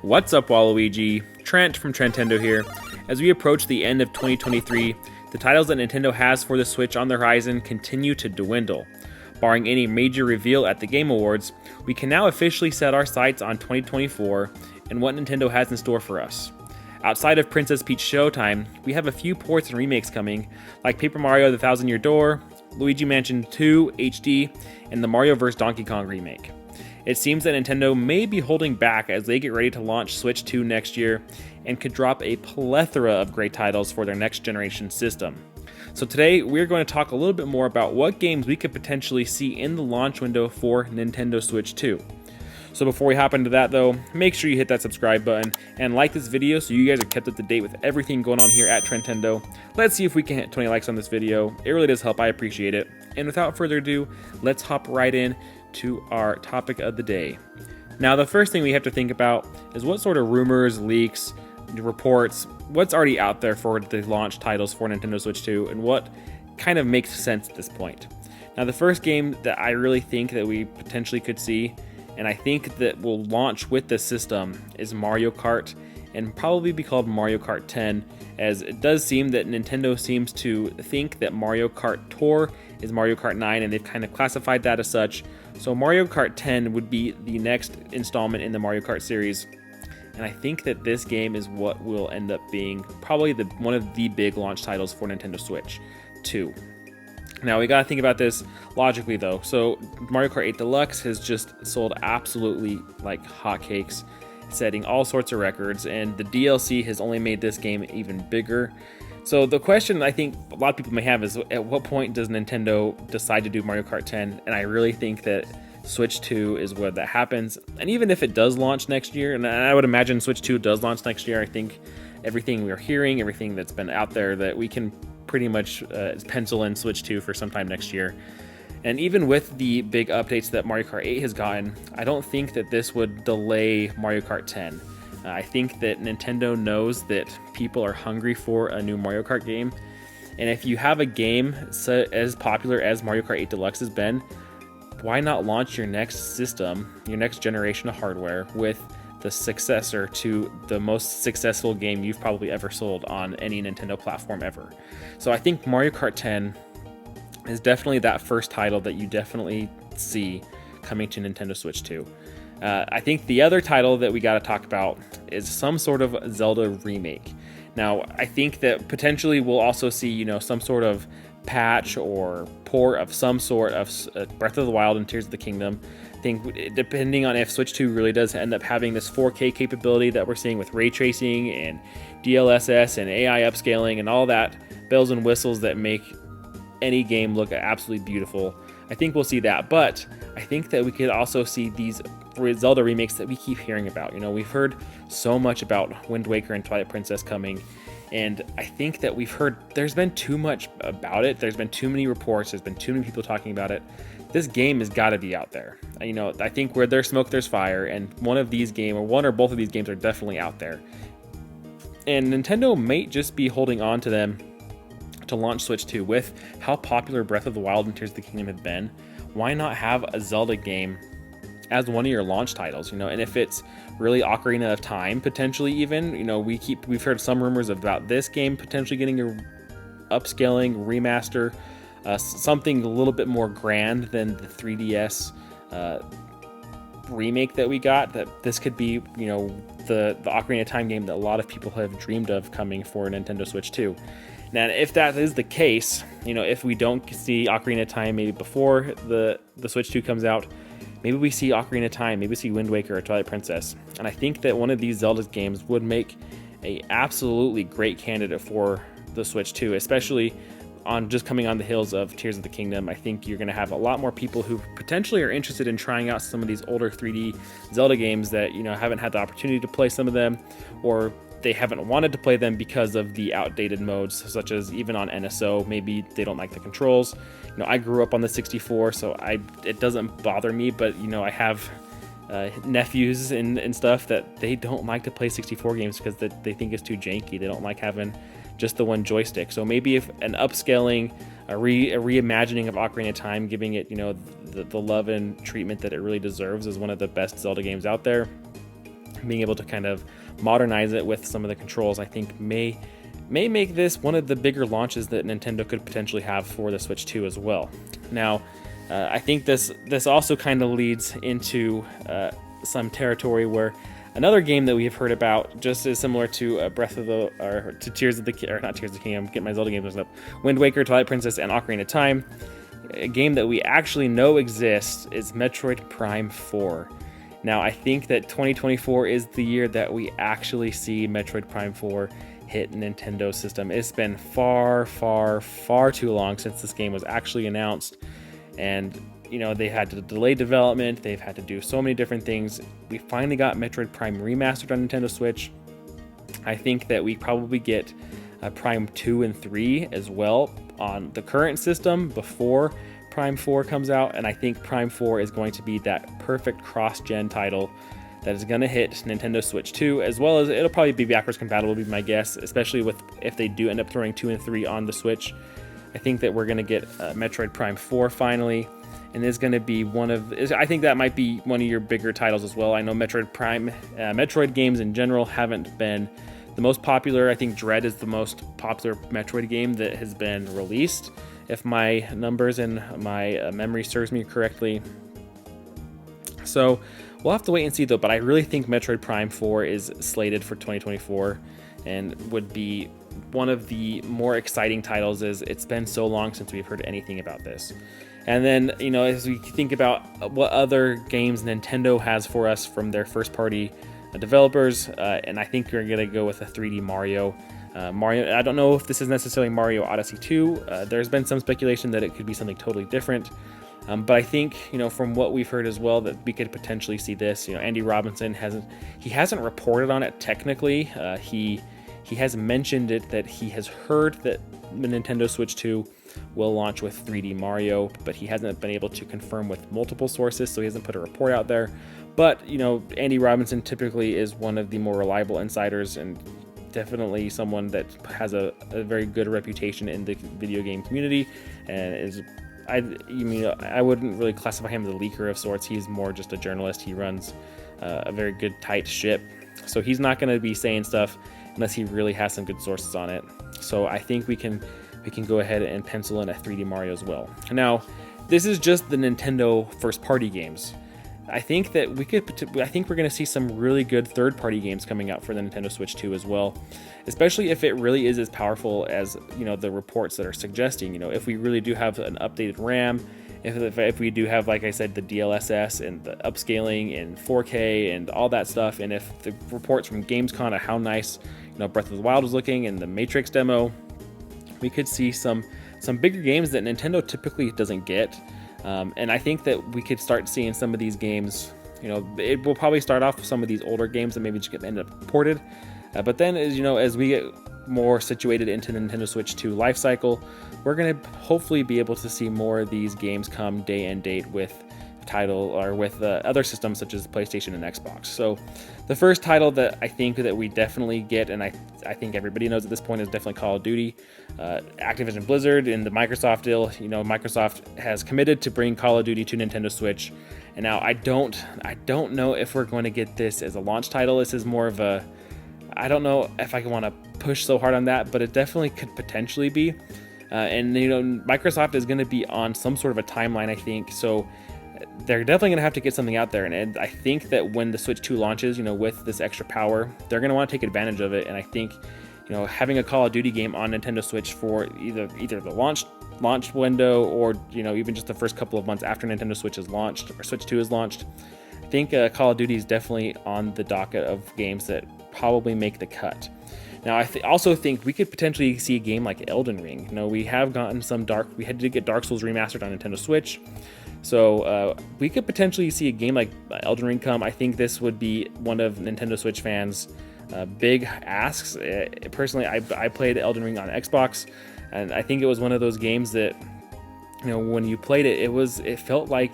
What's up, Waluigi? Trent from Trentendo here. As we approach the end of 2023, the titles that Nintendo has for the Switch on the horizon continue to dwindle. Barring any major reveal at the Game Awards, we can now officially set our sights on 2024 and what Nintendo has in store for us. Outside of Princess Peach Showtime, we have a few ports and remakes coming, like Paper Mario: The Thousand Year Door, Luigi Mansion 2 HD, and the Mario vs. Donkey Kong remake. It seems that Nintendo may be holding back as they get ready to launch Switch 2 next year and could drop a plethora of great titles for their next generation system. So today we're going to talk a little bit more about what games we could potentially see in the launch window for Nintendo Switch 2. So before we hop into that though, make sure you hit that subscribe button and like this video so you guys are kept up to date with everything going on here at Trentendo. Let's see if we can hit 20 likes on this video. It really does help, I appreciate it. And without further ado, let's hop right in to our topic of the day. Now, the first thing we have to think about is what sort of rumors, leaks, reports, what's already out there for the launch titles for Nintendo Switch 2 and what kind of makes sense at this point. Now, the first game that I really think that we potentially could see, and I think that will launch with the system, is Mario Kart, and probably be called Mario Kart 10, as it does seem that Nintendo seems to think that Mario Kart Tour is Mario Kart 9, and they've kind of classified that as such. So Mario Kart 10 would be the next installment in the Mario Kart series, and I think that this game is what will end up being probably one of the big launch titles for Nintendo Switch 2. Now we gotta think about this logically though. So Mario Kart 8 Deluxe has just sold absolutely like hotcakes, setting all sorts of records, and the DLC has only made this game even bigger. So the question I think a lot of people may have is, at what point does Nintendo decide to do Mario Kart 10? And I really think that Switch 2 is where that happens. And even if it does launch next year, and I would imagine Switch 2 does launch next year, I think everything we're hearing, everything that's been out there, that we can pretty much pencil in Switch 2 for sometime next year. And even with the big updates that Mario Kart 8 has gotten, I don't think that this would delay Mario Kart 10. I think that Nintendo knows that people are hungry for a new Mario Kart game. And if you have a game as popular as Mario Kart 8 Deluxe has been, why not launch your next system, your next generation of hardware, with the successor to the most successful game you've probably ever sold on any Nintendo platform ever? So I think Mario Kart 10 is definitely that first title that you definitely see coming to Nintendo Switch 2. I think the other title that we got to talk about is some sort of Zelda remake. Now, I think that potentially we'll also see, some sort of patch or port of some sort of Breath of the Wild and Tears of the Kingdom. I think depending on if Switch 2 really does end up having this 4K capability that we're seeing with ray tracing and DLSS and AI upscaling and all that bells and whistles that make any game look absolutely beautiful, I think we'll see that. But I think that we could also see these Zelda remakes that we keep hearing about. We've heard so much about Wind Waker and Twilight Princess coming, and I think that there's been too much about it. There's been too many reports. There's been too many people talking about it. This game has got to be out there. I think where there's smoke, there's fire, and one or both of these games are definitely out there. And Nintendo may just be holding on to them to launch Switch 2 with how popular Breath of the Wild and Tears of the Kingdom have been. Why not have a Zelda game as one of your launch titles? And if it's really Ocarina of Time, potentially even, we've heard some rumors about this game potentially getting a upscaling remaster, something a little bit more grand than the 3DS remake that we got. That this could be, the Ocarina of Time game that a lot of people have dreamed of coming for Nintendo Switch 2. Now, if that is the case, if we don't see Ocarina of Time maybe before the Switch 2 comes out, maybe we see Ocarina of Time, maybe we see Wind Waker or Twilight Princess. And I think that one of these Zelda games would make a absolutely great candidate for the Switch 2, especially on just coming on the heels of Tears of the Kingdom. I think you're going to have a lot more people who potentially are interested in trying out some of these older 3D Zelda games that, haven't had the opportunity to play some of them, or they haven't wanted to play them because of the outdated modes, such as even on NSO, maybe they don't like the controls. I grew up on the 64, so it doesn't bother me, but I have nephews and stuff that they don't like to play 64 games because they think it's too janky. They don't like having just the one joystick. So maybe if an upscaling, a reimagining of Ocarina of Time, giving it the love and treatment that it really deserves as one of the best Zelda games out there, being able to kind of modernize it with some of the controls, I think may make this one of the bigger launches that Nintendo could potentially have for the Switch 2 as well. Now, I think this also kind of leads into some territory where another game that we have heard about, just as similar to Breath of the, or to Tears of the, or not Tears of the Kingdom, get my Zelda games mixed up, Wind Waker, Twilight Princess, and Ocarina of Time. A game that we actually know exists is Metroid Prime 4. Now, I think that 2024 is the year that we actually see Metroid Prime 4 hit Nintendo system. It's been far, far, far too long since this game was actually announced, and you know, they had to delay development, they've had to do so many different things. We finally got Metroid Prime Remastered on Nintendo Switch. I think that we probably get Prime 2 and 3 as well on the current system before Prime 4 comes out, and I think Prime 4 is going to be that perfect cross-gen title that is going to hit Nintendo Switch 2, as well as it'll probably be backwards compatible, would be my guess, especially with if they do end up throwing 2 and 3 on the Switch. I think that we're going to get Metroid Prime 4 finally, and it's going to be I think that might be one of your bigger titles as well. I know Metroid games in general haven't been the most popular. I think Dread is the most popular Metroid game that has been released, if my numbers and my memory serves me correctly. So we'll have to wait and see though, but I really think Metroid Prime 4 is slated for 2024 and would be one of the more exciting titles, as it's been so long since we've heard anything about this. And then, you know, as we think about what other games Nintendo has for us from their first party developers, and I think we're going to go with a 3D Mario. I don't know if this is necessarily Mario Odyssey 2. There's been some speculation that it could be something totally different. But I think, you know, from what we've heard as well, that we could potentially see this. You know, Andy Robinson hasn't reported on it technically. He has mentioned it, that he has heard that the Nintendo Switch 2 will launch with 3D Mario, but he hasn't been able to confirm with multiple sources, so he hasn't put a report out there. But, you know, Andy Robinson typically is one of the more reliable insiders, and definitely someone that has a very good reputation in the video game community, and I wouldn't really classify him as a leaker of sorts. He's more just a journalist. He runs a very good, tight ship, so he's not going to be saying stuff unless he really has some good sources on it. So I think we can go ahead and pencil in a 3D Mario as well. Now, this is just the Nintendo first-party games. I think that we're going to see some really good third-party games coming out for the Nintendo Switch 2 as well, especially if it really is as powerful as, you know, the reports that are suggesting. You know, if we really do have an updated RAM, if we do have, like I said, the DLSS and the upscaling and 4K and all that stuff, and if the reports from Gamescom of how nice, you know, Breath of the Wild was looking and the Matrix demo, we could see some bigger games that Nintendo typically doesn't get. And I think that we could start seeing some of these games, you know, it will probably start off with some of these older games that maybe just end up ported. But then, as we get more situated into the Nintendo Switch 2 life cycle, we're going to hopefully be able to see more of these games come day and date with other systems such as PlayStation and Xbox. So the first title that I think that we definitely get, and I think everybody knows at this point, is definitely Call of Duty. Activision Blizzard and the Microsoft deal, you know, Microsoft has committed to bring Call of Duty to Nintendo Switch. And now I don't know if we're going to get this as a launch title. This is more of a, I don't know if I want to push so hard on that, but it definitely could potentially be. And, you know, Microsoft is going to be on some sort of a timeline, I think. So they're definitely going to have to get something out there. And I think that when the Switch 2 launches, you know, with this extra power, they're going to want to take advantage of it. And I think, you know, having a Call of Duty game on Nintendo Switch for either the launch window, or, you know, even just the first couple of months after Nintendo Switch is launched, or Switch 2 is launched, I think Call of Duty is definitely on the docket of games that probably make the cut. Now, I also think we could potentially see a game like Elden Ring. You know, we have gotten we had to get Dark Souls remastered on Nintendo Switch. So we could potentially see a game like Elden Ring come. I think this would be one of Nintendo Switch fans' big asks. Personally, I played Elden Ring on Xbox, and I think it was one of those games that, you know, when you played it, it felt like,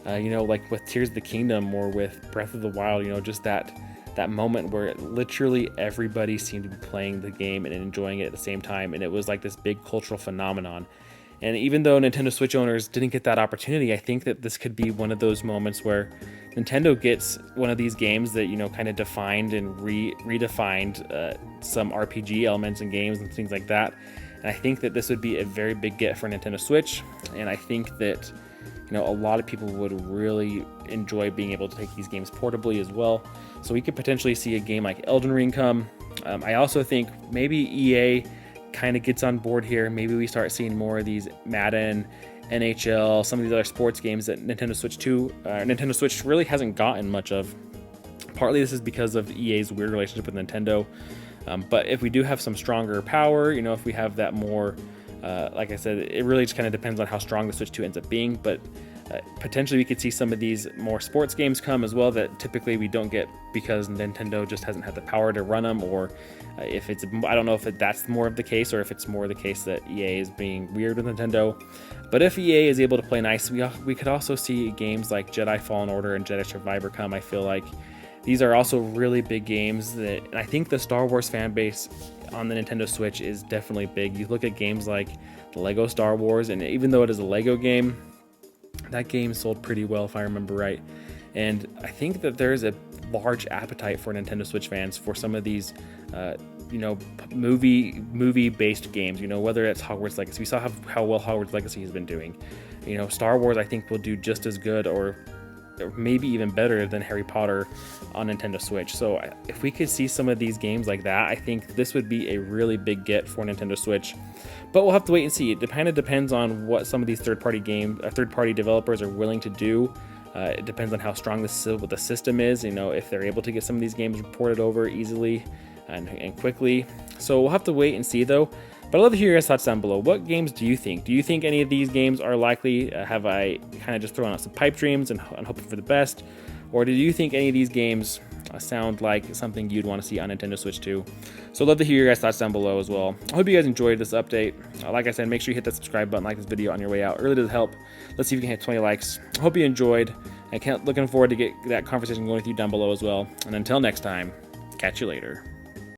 you know, like with Tears of the Kingdom or with Breath of the Wild, you know, just that moment where literally everybody seemed to be playing the game and enjoying it at the same time, and it was like this big cultural phenomenon. And even though Nintendo Switch owners didn't get that opportunity, I think that this could be one of those moments where Nintendo gets one of these games that, you know, kind of defined and redefined some RPG elements in games and things like that. And I think that this would be a very big get for Nintendo Switch. And I think that, you know, a lot of people would really enjoy being able to take these games portably as well. So we could potentially see a game like Elden Ring come. I also think maybe EA kind of gets on board here. Maybe we start seeing more of these Madden, NHL, some of these other sports games that Nintendo Switch really hasn't gotten much of. Partly this is because of EA's weird relationship with Nintendo. But if we do have some stronger power, you know, if we have that more, like I said, it really just kind of depends on how strong the Switch 2 ends up being. But potentially we could see some of these more sports games come as well that typically we don't get because Nintendo just hasn't had the power to run them, or if it's, I don't know if that's more of the case or if it's more the case that EA is being weird with Nintendo. But if EA is able to play nice, we could also see games like Jedi Fallen Order and Jedi Survivor come. I feel like these are also really big games that, and I think the Star Wars fan base on the Nintendo Switch is definitely big. You look at games like the Lego Star Wars, and even though it is a Lego game, that game sold pretty well if I remember right. And I think that there's a large appetite for Nintendo Switch fans for some of these, you know, movie-based games. You know, whether it's Hogwarts Legacy, we saw how well Hogwarts Legacy has been doing. You know, Star Wars I think will do just as good, or maybe even better than Harry Potter on Nintendo Switch. So if we could see some of these games like that, I think this would be a really big get for Nintendo Switch. But we'll have to wait and see. It kind of depends on what some of these third-party developers are willing to do. It depends on how strong the system is. You know, if they're able to get some of these games ported over easily and quickly. So we'll have to wait and see, though. But I'd love to hear your thoughts down below. What games do you think? Do you think any of these games are likely? Have I kind of just thrown out some pipe dreams and hoping for the best? Or do you think any of these games sound like something you'd want to see on Nintendo Switch 2? So I'd love to hear your guys' thoughts down below as well. I hope you guys enjoyed this update. Like I said, make sure you hit that subscribe button, like this video on your way out. It really does help. Let's see if we can hit 20 likes. I hope you enjoyed. Looking forward to get that conversation going with you down below as well. And until next time, catch you later.